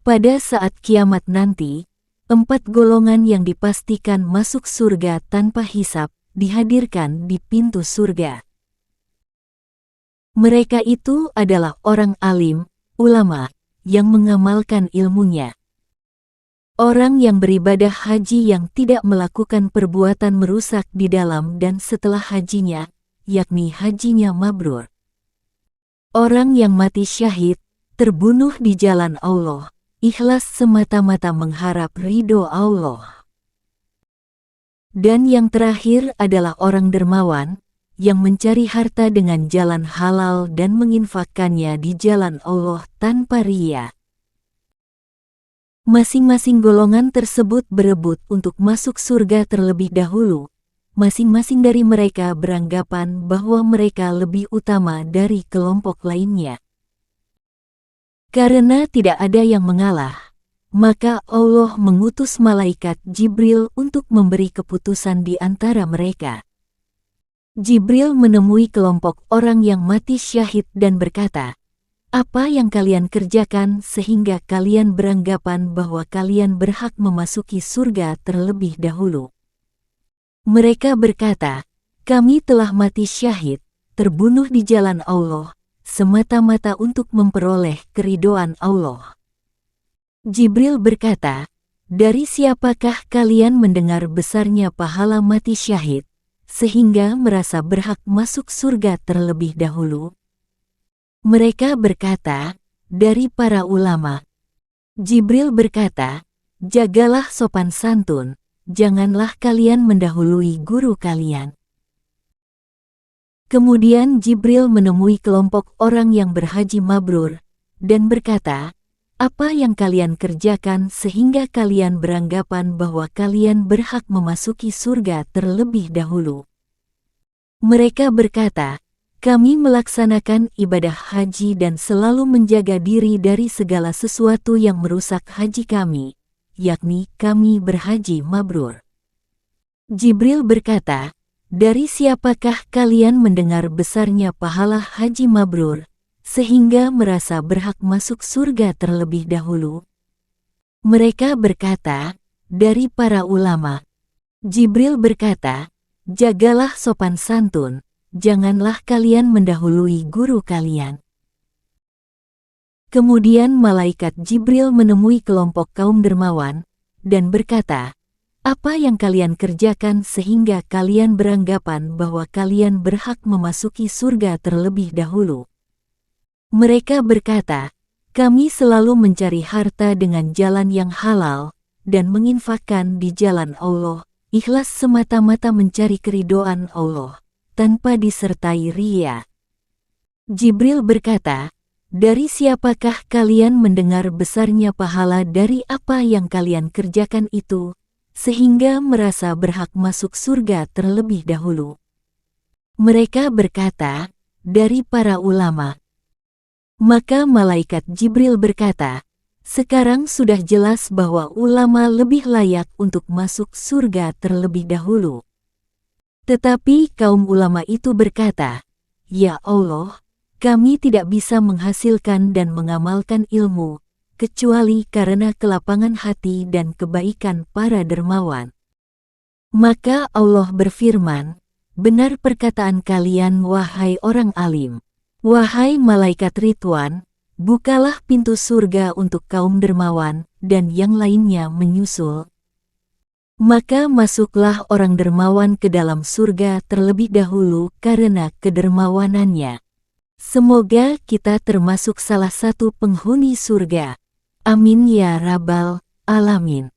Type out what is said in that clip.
Pada saat kiamat nanti, 4 golongan yang dipastikan masuk surga tanpa hisab dihadirkan di pintu surga. Mereka itu adalah orang alim, ulama, yang mengamalkan ilmunya. Orang yang beribadah haji yang tidak melakukan perbuatan merusak di dalam dan setelah hajinya, yakni hajinya mabrur. Orang yang mati syahid, terbunuh di jalan Allah, ikhlas semata-mata mengharap ridho Allah. Dan yang terakhir adalah orang dermawan, yang mencari harta dengan jalan halal dan menginfakkannya di jalan Allah tanpa riya. Masing-masing golongan tersebut berebut untuk masuk surga terlebih dahulu. Masing-masing dari mereka beranggapan bahwa mereka lebih utama dari kelompok lainnya. Karena tidak ada yang mengalah, maka Allah mengutus malaikat Jibril untuk memberi keputusan di antara mereka. Jibril menemui kelompok orang yang mati syahid dan berkata, "Apa yang kalian kerjakan sehingga kalian beranggapan bahwa kalian berhak memasuki surga terlebih dahulu?" Mereka berkata, "Kami telah mati syahid, terbunuh di jalan Allah, semata-mata untuk memperoleh keridhaan Allah." Jibril berkata, "Dari siapakah kalian mendengar besarnya pahala mati syahid, sehingga merasa berhak masuk surga terlebih dahulu?" Mereka berkata, "Dari para ulama." Jibril berkata, "Jagalah sopan santun, janganlah kalian mendahului guru kalian." Kemudian Jibril menemui kelompok orang yang berhaji mabrur, dan berkata, "Apa yang kalian kerjakan sehingga kalian beranggapan bahwa kalian berhak memasuki surga terlebih dahulu?" Mereka berkata, "Kami melaksanakan ibadah haji dan selalu menjaga diri dari segala sesuatu yang merusak haji kami, yakni kami berhaji mabrur." Jibril berkata, "Dari siapakah kalian mendengar besarnya pahala haji mabrur, sehingga merasa berhak masuk surga terlebih dahulu?" Mereka berkata, "Dari para ulama." Jibril berkata, "Jagalah sopan santun, janganlah kalian mendahului guru kalian." Kemudian malaikat Jibril menemui kelompok kaum dermawan, dan berkata, "Apa yang kalian kerjakan sehingga kalian beranggapan bahwa kalian berhak memasuki surga terlebih dahulu?" Mereka berkata, "Kami selalu mencari harta dengan jalan yang halal, dan menginfakkan di jalan Allah, ikhlas semata-mata mencari keridhaan Allah, tanpa disertai riya." Jibril berkata, "Dari siapakah kalian mendengar besarnya pahala dari apa yang kalian kerjakan itu, sehingga merasa berhak masuk surga terlebih dahulu?" Mereka berkata, "Dari para ulama." Maka malaikat Jibril berkata, "Sekarang sudah jelas bahwa ulama lebih layak untuk masuk surga terlebih dahulu." Tetapi kaum ulama itu berkata, "Ya Allah, kami tidak bisa menghasilkan dan mengamalkan ilmu, kecuali karena kelapangan hati dan kebaikan para dermawan." Maka Allah berfirman, "Benar perkataan kalian wahai orang alim. Wahai malaikat Ridwan, bukalah pintu surga untuk kaum dermawan, dan yang lainnya menyusul." Maka masuklah orang dermawan ke dalam surga terlebih dahulu karena kedermawanannya. Semoga kita termasuk salah satu penghuni surga. Amin ya rabbal alamin.